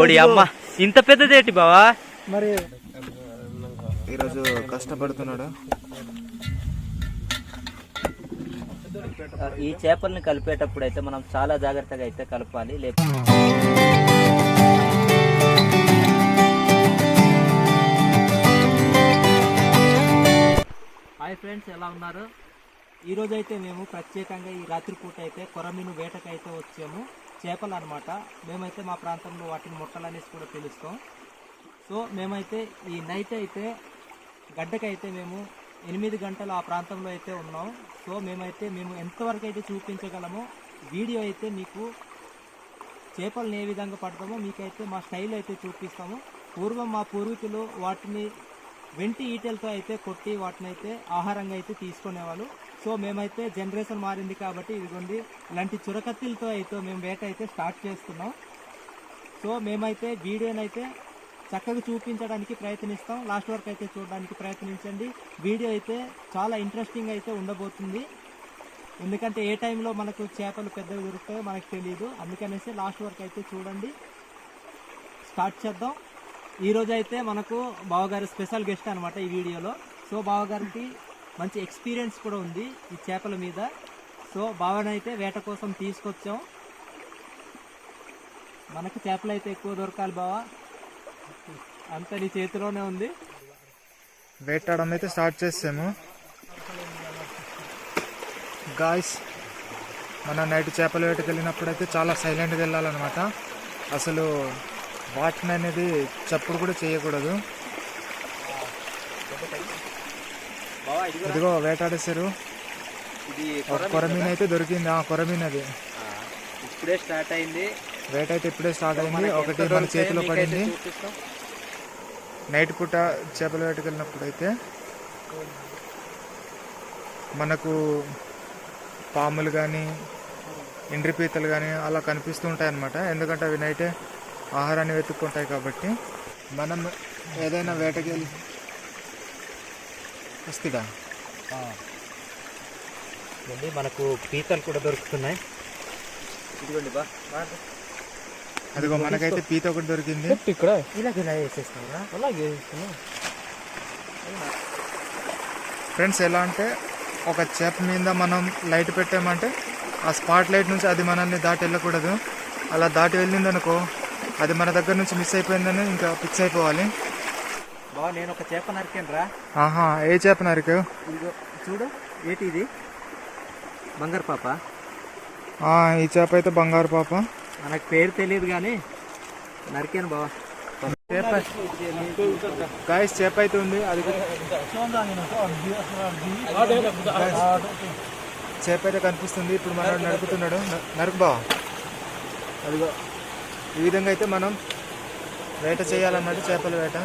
ఓడి అమ్మ ఇంత పెద్దదేటి బావా. మరి ఈరోజు కష్టపడుతున్నాడు. ఈ చేపల్ని కలిపేటప్పుడు అయితే మనం చాలా జాగ్రత్తగా అయితే కలపాలి. హాయ్ ఫ్రెండ్స్, ఎలా ఉన్నారు? ఈరోజు అయితే మేము ప్రత్యేకంగా ఈ రాత్రిపూట అయితే కొరమీను వేటకైతే వచ్చాము. చేపలు అనమాట. మేమైతే మా ప్రాంతంలో వాటిని ముట్టలనేసి కూడా పిలుస్తాం. సో మేమైతే ఈ నైట్ అయితే గడ్డకైతే మేము 8 గంటలు ఆ ప్రాంతంలో అయితే ఉన్నాం. సో మేము ఎంతవరకు అయితే చూపించగలమో వీడియో అయితే మీకు చేపలను ఏ విధంగా పడతామో మీకైతే మా స్టైల్ అయితే చూపిస్తాము. పూర్వం మా పూర్వీకులు వాటిని వెంటి ఈటెలతో అయితే కొట్టి వాటిని అయితే ఆహారంగా అయితే తీసుకునేవాళ్ళు. సో మేమైతే జనరేషన్ మారింది కాబట్టి ఇదిగోండి ఇలాంటి చురకత్తిలతో అయితే మేము వేట అయితే స్టార్ట్ చేస్తున్నాం. సో మేమైతే వీడియోనైతే చక్కగా చూపించడానికి ప్రయత్నిస్తాం. లాస్ట్ వరకు అయితే చూడడానికి ప్రయత్నించండి. వీడియో అయితే చాలా ఇంట్రెస్టింగ్ అయితే ఉండబోతుంది. ఎందుకంటే ఏ టైంలో మనకు చేపలు పెద్దవి దొరుకుతాయో మనకు తెలియదు. అందుకనేసి లాస్ట్ వరకు అయితే చూడండి. స్టార్ట్ చేద్దాం. ఈరోజు అయితే మనకు బావగారు స్పెషల్ గెస్ట్ అనమాట ఈ వీడియోలో. సో బావగారికి మంచి ఎక్స్పీరియన్స్ కూడా ఉంది ఈ చేపల మీద. సో బావనైతే వేట కోసం తీసుకొచ్చాం. మనకు చేపలు అయితే ఎక్కువ దొరకాలి బావా, అంత నీ చేతిలోనే ఉంది. వేటాడడం అయితే స్టార్ట్ చేసాము గాయ్స్. మన నైట్ చేపల వేటకి వెళ్ళినప్పుడు అయితే చాలా సైలెంట్గా వెళ్ళాలన్నమాట. అసలు వాటిని అనేది చప్పుడు కూడా చేయకూడదు. ఇదిగో వేటాడేశారు. కొరమీన్ అయితే దొరికింది. కొరమీన్ అది ఇప్పుడే స్టార్ట్ అయింది. వేట అయితే ఇప్పుడే స్టార్ట్ అయింది. ఒకటి మన చేతిలో పడింది. నైట్ పూట చేపల వేటకి వెళ్ళినప్పుడు అయితే మనకు పాములు కానీ ఎండ్రి పీతలు కానీ అలా కనిపిస్తూ ఉంటాయి అన్నమాట. ఎందుకంటే అవి నైటే ఆహారాన్ని వెతుక్కుంటాయి కాబట్టి. మనం ఏదైనా వేటకి వెళ్ళి వస్తుందా మనకు పీతలు కూడా దొరుకుతున్నాయి. ఇదిగోండి బా, అదిగో మనకైతే పీత ఒకటి దొరికింది. ఇక్కడ ఇలా వేసేస్తారా? అలాగే ఫ్రెండ్స్, ఎలా అంటే ఒక చేప మీద మనం లైట్ పెట్టామంటే ఆ స్పాట్ లైట్ నుంచి అది మనల్ని దాటి వెళ్ళకూడదు. అలా దాటి వెళ్ళిందనుకో అది మన దగ్గర నుంచి మిస్ అయిపోయిందని ఇంకా ఫిక్స్ అయిపోవాలి. బా, నేను ఒక చేప నరికాను రా. ఆహా, ఏ చేప నరికావు? ఇదిగో చూడు, ఏంటి ఇది? బంగారు పాప. ఈ చేప అయితే బంగారు పాప. మనకు పేరు తెలియదు కానీ నరికాను బావా. చేప గాయస్, చేప అయితే ఉంది. అది చేప అయితే కనిపిస్తుంది. ఇప్పుడు మనం నరుకుతున్నాడు. నరుకు బావా. అదిగో ఈ విధంగా అయితే మనం వేట చేయాలన్నట్టు చేపల వేట.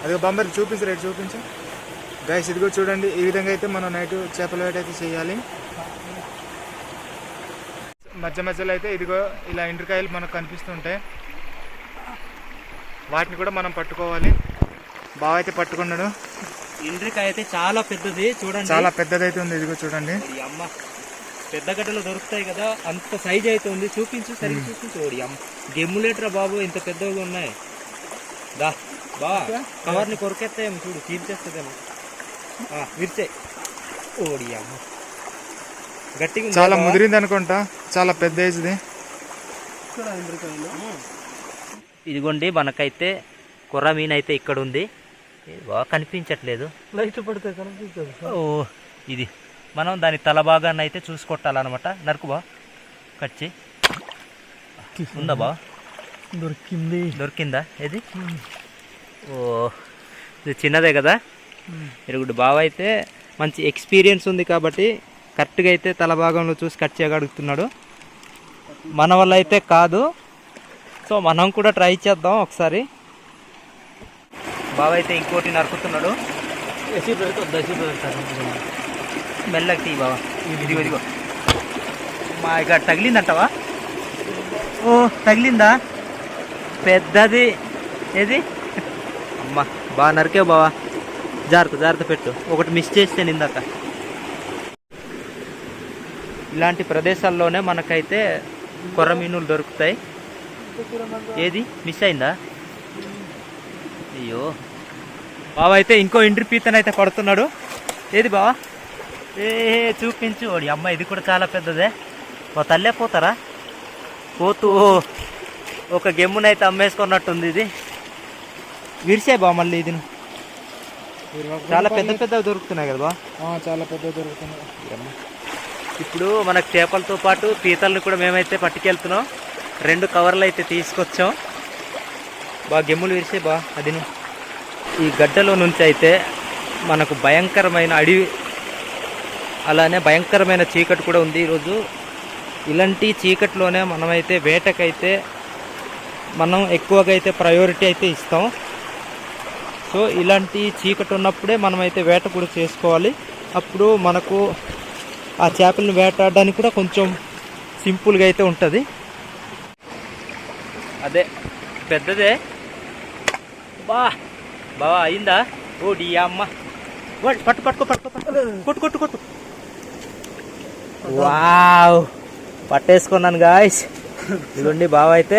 అదిగో బొమ్మరి చూపించు, రేటు చూపించు గాయస్. ఇదిగో చూడండి, ఈ విధంగా అయితే మనం నైట్ చేపల వేట అయితే చేయాలి. మధ్య మధ్యలో అయితే ఇదిగో ఇలా ఎండ్రికాయలు మనకు కనిపిస్తుంటాయి. వాటిని కూడా మనం పట్టుకోవాలి. బాగా అయితే పట్టుకున్నాడు. ఎండ్రికాయ అయితే చాలా పెద్దది చూడండి. చాలా పెద్దదైతే ఉంది. ఇదిగో చూడండి. అమ్మ, పెద్ద గడ్డలు దొరుకుతాయి కదా, అంత సైజ్ అయితే ఉంది. చూపించు, సరిగ్గా చూపించు. ఓడి అమ్మ, గెమ్ములేట్రా బాబు, ఇంత పెద్దగా ఉన్నాయి. దా బా, కవర్ని కొరికేస్తాయేమో చూడు, చీల్చేస్తుందేమో. విరిచే. ఓడి అమ్మ, గట్టిగా చాలా ముదిరింది అనుకుంటా. చాలా పెద్ద ఏజ్ది. ఇదిగోండి మనకైతే కొర్ర మీన్ అయితే ఇక్కడ ఉంది. బాగా కనిపించట్లేదు. లైట్ పడితే కనిపిస్తుంది. ఓ, ఇది మనం దాని తల భాగాన్ని అయితే చూసుకొట్టాలన్నమాట. నరుకు బా, కచ్చి ఉందా బా? దొరికిందా? ఏది? ఓ, ఇది చిన్నదే కదా. ఇరుగుడు బావ అయితే మంచి ఎక్స్పీరియన్స్ ఉంది కాబట్టి కరెక్ట్గా అయితే తల భాగంలో చూసి కట్ చేయగలుగుతున్నాడు. మన వల్ల అయితే కాదు. సో మనం కూడా ట్రై చేద్దాం ఒకసారి. బావ అయితే ఇంకోటి నరుకుతున్నాడు. మెల్లగా తీ బావ. ఇదిగో ఇదిగో. మా ఇక తగిలిందంటవా? ఓ, తగిలిందా? పెద్దది. ఏది? అమ్మ, బాగా నరికేవు బావా. జాగ్రత్త పెట్టు. ఒకటి మిస్ చేస్తే ఇందాక. ఇలాంటి ప్రదేశాల్లోనే మనకైతే కొర్రమీనులు దొరుకుతాయి. ఏది మిస్ అయిందా? అయ్యో, బావ అయితే ఇంకో ఇండ్రి పీతనైతే పడుతున్నాడు. ఏది బావా? చూపించు. ఓడి అమ్మ, ఇది కూడా చాలా పెద్దదే. మా తల్లే పోతారా? పోతూ ఒక గెమ్మునైతే అమ్మేసుకున్నట్టుంది. ఇది విరిసే బా మళ్ళీ. ఇది చాలా పెద్ద పెద్దవి దొరుకుతున్నాయి కదా బా? చాలా పెద్ద దొరుకుతున్నాయి. ఇప్పుడు మనకు చేపలతో పాటు పీతలను కూడా మేమైతే పట్టుకెళ్తున్నాం. 2 కవర్లు అయితే తీసుకొచ్చాం. బా గెమ్ములు విరిసే బా. అది ఈ గడ్డలో నుంచి అయితే మనకు భయంకరమైన అడవి, అలానే భయంకరమైన చీకటి కూడా ఉంది ఈరోజు. ఇలాంటి చీకటిలోనే మనమైతే వేటకైతే మనం ఎక్కువగా అయితే ప్రయారిటీ అయితే ఇస్తాం. సో ఇలాంటి చీకటి ఉన్నప్పుడే మనమైతే వేట కూడా చేసుకోవాలి. అప్పుడు మనకు ఆ చేపలను వేటాడడానికి కూడా కొంచెం సింపుల్గా అయితే ఉంటుంది. అదే పెద్దదే బా. బావా అయిందా? ఓ డి అమ్మ, పట్టు పట్టుకో పట్టుకో కొట్టు కొట్టు కొట్టు. వావ్, పట్టేసుకున్నాను గాయ్స్. ఇదిగోండి బావ అయితే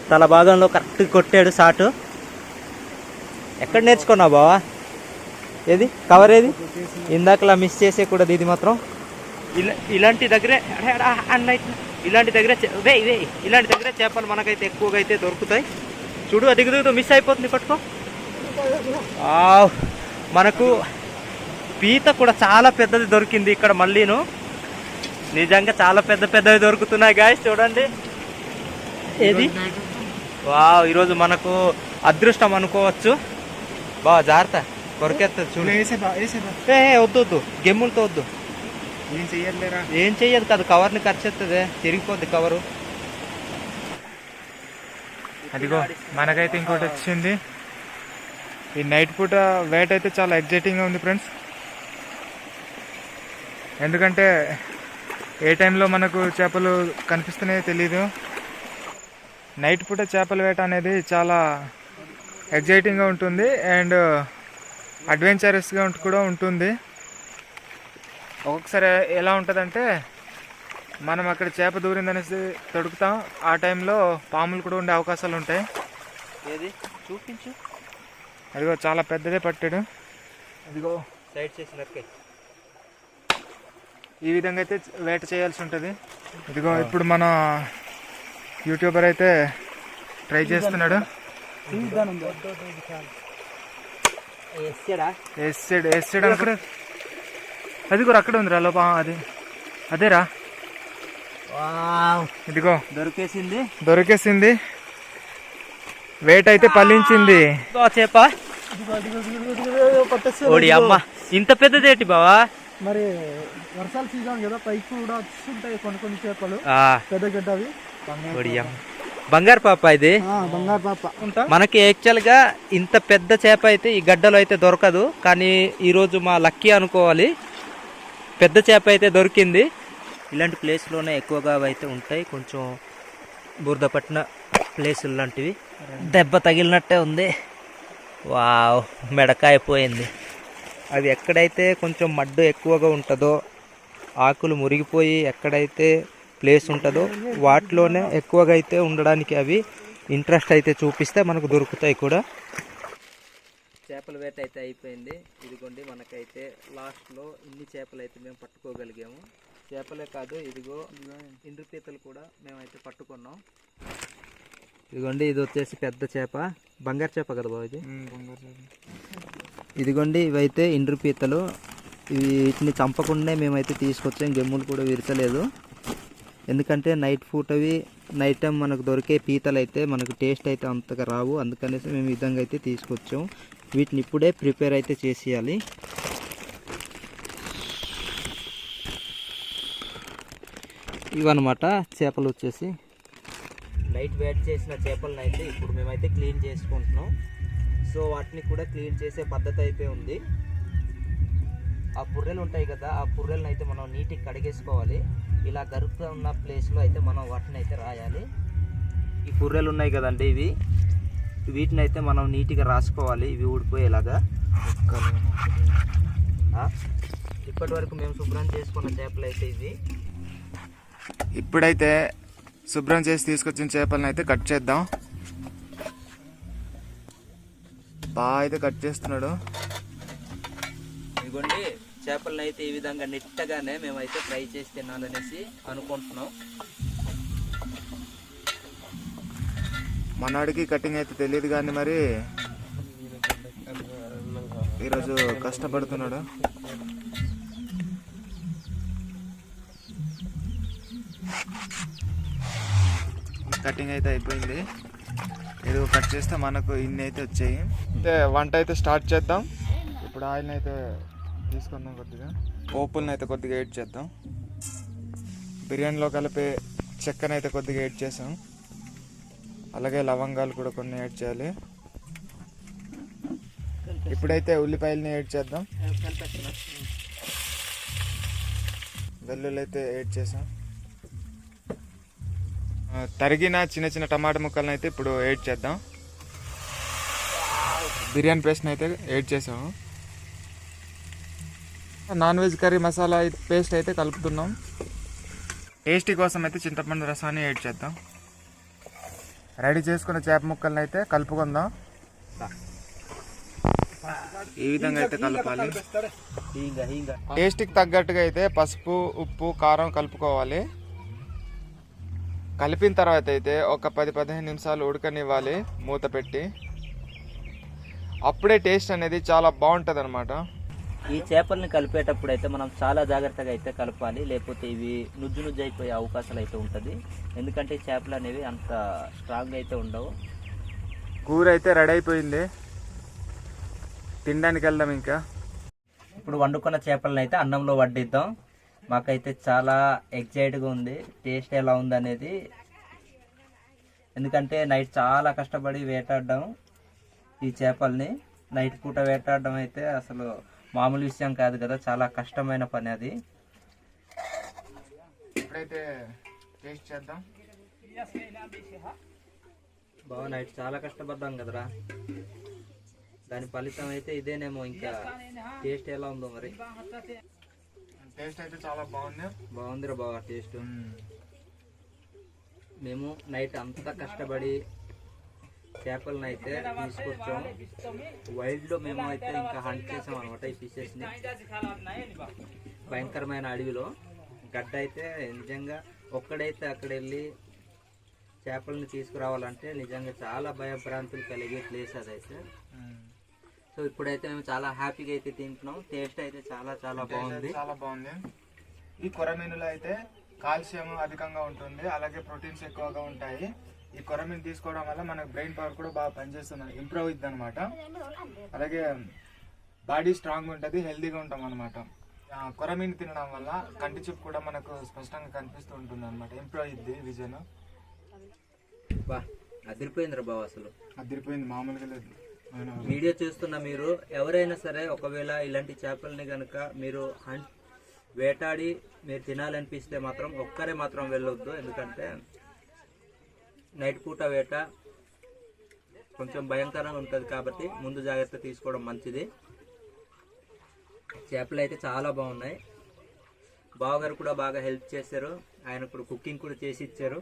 తల భాగంలో కరెక్ట్ కొట్టాడు షాటు. ఎక్కడ నేర్చుకున్నావు బావా? ఏది కవర్ ఏది? ఇందాకలా మిస్ చేసేకూడదు. ఇది మాత్రం ఇలాంటి దగ్గరే ఇలాంటి దగ్గర ఇలాంటి దగ్గర చేపలు మనకైతే ఎక్కువగా అయితే దొరుకుతాయి. చూడు, అది దిగుతూ మిస్ అయిపోతుంది. పట్టుకో. మనకు పీత కూడా చాలా పెద్దది దొరికింది ఇక్కడ మళ్ళీను. నిజంగా చాలా పెద్ద పెద్దవి దొరుకుతున్నాయి గాయస్, చూడండి. ఏది వావ్, ఈరోజు మనకు అదృష్టం అనుకోవచ్చు. బాగా జాగ్రత్త, కొరకెత్తది చూడు. వద్దు వద్దు, గెమ్ములతో వద్దు. ఏం చెయ్యదు కాదు, కవర్ని ఖర్చెత్తదే, తిరిగిపోద్ది కవరు. అదిగో మనకైతే ఇంకోటి వచ్చింది. ఈ నైట్ పూట వేట అయితే చాలా ఎగ్జైటింగ్గా ఉంది ఫ్రెండ్స్. ఎందుకంటే ఏ టైంలో మనకు చేపలు కనిపిస్తున్నాయో తెలీదు. నైట్ పూట చేపల వేట అనేది చాలా ఎగ్జైటింగ్గా ఉంటుంది అండ్ అడ్వెంచరస్గా కూడా ఉంటుంది. ఒక్కొక్కసారి ఎలా ఉంటుందంటే మనం అక్కడ చేప దూరిందనేసి తొడుకుతాం, ఆ టైంలో పాములు కూడా ఉండే అవకాశాలు ఉంటాయి. ఏది చూపించు. అదిగో చాలా పెద్దదే పట్టాడు. అదిగో సైడ్ చేసినట్టే ఈ విధంగా అయితే వేట చేయాల్సి ఉంటుంది. ఇదిగో ఇప్పుడు మన యూట్యూబర్ అయితే ట్రై చేస్తున్నాడు. అక్కడ అది కూడా అక్కడ ఉందిరా లోప. అది అదేరా. ఇదిగో దొరికేసింది. వేట అయితే పల్లించింది. చేప ఓడి అమ్మ, ఇంత పెద్దదేటి బావా? మరి వర్షాల సీజన్ కదా, పైకి కూడా వస్తుంటాయి కొన్ని చేపలు పెద్ద గడ్డవి. బంగారు పాప ఇది. బంగారు పాప. మనకి యాక్చువల్ గా ఇంత పెద్ద చేప అయితే ఈ గడ్డలో అయితే దొరకదు, కానీ ఈరోజు మా లక్కీ అనుకోవాలి, పెద్ద చేప అయితే దొరికింది. ఇలాంటి ప్లేస్లోనే ఎక్కువగా అయితే ఉంటాయి, కొంచెం బురద పట్టిన ప్లేసులు లాంటివి. దెబ్బ తగిలినట్టే ఉంది. వావ్, మెడకాయ పోయింది. అది ఎక్కడైతే కొంచెం మడ్డు ఎక్కువగా ఉంటుందో, ఆకులు మురిగిపోయి ఎక్కడైతే ప్లేస్ ఉంటుందో వాటిలోనే ఎక్కువగా అయితే ఉండడానికి అవి ఇంట్రెస్ట్ అయితే చూపిస్తే మనకు దొరుకుతాయి కూడా. చేపల వేట అయితే అయిపోయింది. ఇదిగోండి మనకైతే లాస్ట్లో ఇన్ని చేపలు అయితే మేము పట్టుకోగలిగాము. చేపలే కాదు, ఇదిగో ఇండ్రి పీతలు కూడా మేమైతే పట్టుకున్నాం. ఇదిగోండి ఇది వచ్చేసి పెద్ద చేప, బంగారు చేప కదా బాబు ఇది. ఇదిగోండి ఇవైతే ఇండ్రి పీతలు. వీటిని చంపకుండా మేమైతే తీసుకొచ్చాం, గెమ్ములు కూడా విరచలేదు. ఎందుకంటే నైట్ పూట అవి నైట్ టైం మనకు దొరికే పీతలు అయితే మనకు టేస్ట్ అయితే అంతగా రావు, అందుకనేసి మేము ఈ విధంగా అయితే తీసుకొచ్చాం. వీటిని ఇప్పుడే ప్రిపేర్ అయితే చేసేయాలి. ఇవన్నమాట చేపలు వచ్చేసి. నైట్ వేట్ చేసిన చేపలను అయితే ఇప్పుడు మేమైతే క్లీన్ చేసుకుంటున్నాం. సో వాటిని కూడా క్లీన్ చేసే పద్ధతి అయితే ఉంది. ఆ పుర్రెలు ఉంటాయి కదా, ఆ పుర్రెలను అయితే మనం నీట్గా కడిగేసుకోవాలి. ఇలా గరుకుతూ ఉన్న ప్లేస్లో అయితే మనం వాటిని అయితే రాయాలి. ఈ పుర్రెలు ఉన్నాయి కదండి, వీటిని అయితే మనం నీట్గా రాసుకోవాలి, ఇవి ఊడిపోయేలాగా. ఇప్పటి వరకు మేము శుభ్రం చేసుకున్న చేపలు అయితే ఇవి. ఇప్పుడైతే శుభ్రం చేసి తీసుకొచ్చిన చేపలను అయితే కట్ చేద్దాం. బాగా అయితే కట్ చేస్తున్నాడు. ఇదిగోండి చేపలను అయితే ఈ విధంగా నిట్టగానే మేమైతే ఫ్రై చేసి తినాలనేసి అనుకుంటున్నాం. మనవాడికి కటింగ్ అయితే తెలియదు కానీ మరి ఈరోజు కష్టపడుతున్నాడు. కటింగ్ అయితే అయిపోయింది. ఏదో కట్ చేస్తే మనకు ఇన్ని అయితే వచ్చాయి. అయితే వంట అయితే స్టార్ట్ చేద్దాం. ఇప్పుడు ఆయిల్ని అయితే తీసుకుందాం. కొద్దిగా పోపుల్ని అయితే కొద్దిగా యాడ్ చేద్దాం. బిర్యానీలో కలిపే చెక్కను అయితే కొద్దిగా యాడ్ చేసాం. అలాగే లవంగాలు కూడా కొన్ని యాడ్ చేయాలి. ఇప్పుడైతే ఉల్లిపాయలని యాడ్ చేద్దాం. వెల్లుల్లి అయితే యాడ్ చేసాం. తరిగిన చిన్న చిన్న టమాటా ముక్కలను అయితే ఇప్పుడు యాడ్ చేద్దాం. బిర్యానీ పేస్ట్ని అయితే యాడ్ చేసాము. Non veg curry masala paste అయితే కలుపుతున్నాం. టేస్టీ కోసం అయితే చింతపండు రసాన్ని యాడ్ చేద్దాం. రెడీ చేసుకున్న చేప ముక్కలను అయితే కలుపుకుందాం. ఈ విధంగా అయితే కలపాలి. టేస్ట్కి తగ్గట్టుగా అయితే పసుపు, ఉప్పు, కారం కలుపుకోవాలి. కలిపిన తర్వాత అయితే ఒక 10-15 నిమిషాలు ఉడకనివ్వాలి మూత పెట్టి. అప్పుడే టేస్ట్ అనేది చాలా బాగుంటుంది అనమాట. ఈ చేపల్ని కలిపేటప్పుడు అయితే మనం చాలా జాగ్రత్తగా అయితే కలపాలి, లేకపోతే ఇవి నుజ్జు నుజ్జు అయిపోయే అవకాశాలు అయితే ఉంటుంది. ఎందుకంటే చేపలు అనేవి అంత స్ట్రాంగ్ అయితే ఉండవు. కూర అయితే రెడీ అయిపోయింది, తినడానికి వెళ్దాం. ఇంకా ఇప్పుడు వండుకున్న చేపలను అయితే అన్నంలో వడ్డిద్దాం. మాకైతే చాలా ఎగ్జైట్గా ఉంది టేస్ట్ ఎలా ఉందనేది. ఎందుకంటే నైట్ చాలా కష్టపడి వేటాడడం ఈ చేపల్ని. నైట్ పూట వేటాడడం అయితే అసలు మామూలు విషయం కాదు కదా, చాలా కష్టమైన పని అది. ఇప్పుడైతే టేస్ట్ చేద్దాం. బాగా నైట్ చాలా కష్టపడ్డాం కదరా, దాని ఫలితం అయితే ఇదేనేమో. ఇంకా టేస్ట్ ఎలా ఉందో మరి. టేస్ట్ అయితే చాలా బాగుందిరా బాగా టేస్ట్. మేము నైట్ అంతా కష్టపడి చేపలను అయితే తీసుకొచ్చాం. వైల్డ్లో మేము అయితే ఇంకా హంట్ చేసాం అనమాట ఈ ఫిషెస్ని. భయంకరమైన అడవిలో గడ్డ అయితే నిజంగా ఒక్కడైతే అక్కడ వెళ్ళి చేపలను తీసుకురావాలంటే నిజంగా చాలా భయభ్రాంతులు కలిగే ప్లేస్ అదైతే. సో ఇప్పుడైతే మేము చాలా హ్యాపీగా అయితే తింటున్నాం. టేస్ట్ అయితే చాలా చాలా బాగుంది. ఈ కొరమీనులో అయితే కాల్షియం అధికంగా ఉంటుంది, అలాగే ప్రోటీన్స్ ఎక్కువగా ఉంటాయి. ఈ కొరమీను తీసుకోవడం వల్ల మనకు బ్రెయిన్ పవర్ కూడా బాగా పనిచేస్తుంది, ఇంప్రూవ్ అవుతుంది అనమాట. అలాగే బాడీ స్ట్రాంగ్ ఉంటుంది, హెల్తీగా ఉంటాం అనమాట. కొరమీను తినడం వల్ల కంటి చూపు కూడా మనకు స్పష్టంగా కనిపిస్తూ ఉంటుంది అనమాట, ఇంప్రూవ్ అయ్యిద్ది విజన్. బా అదిరిపోయిందిరా బావ, అసలు అదిరిపోయింది, మామూలుగా లేదు. వీడియో చూస్తున్న మీరు ఎవరైనా సరే ఒకవేళ ఇలాంటి చేపల్ని కనుక మీరు వేటాడి మీరు తినాలనిపిస్తే మాత్రం ఒక్కరే మాత్రం వెళ్ళొద్దు. ఎందుకంటే నైట్ పూట వేట కొంచెం భయంకరంగా ఉంటుంది కాబట్టి ముందు జాగ్రత్త తీసుకోవడం మంచిది. చేపలు అయితే చాలా బాగున్నాయి. బావగారు కూడా బాగా హెల్ప్ చేశారు, ఆయన కూడా కుకింగ్ కూడా చేసి ఇచ్చారు.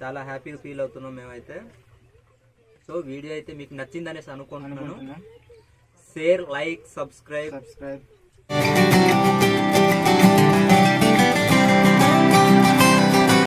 చాలా హ్యాపీగా ఫీల్ అవుతున్నాం మేమైతే. సో వీడియో అయితే మీకు నచ్చిందనేసి అనుకుంటున్నాను. Share, like, subscribe.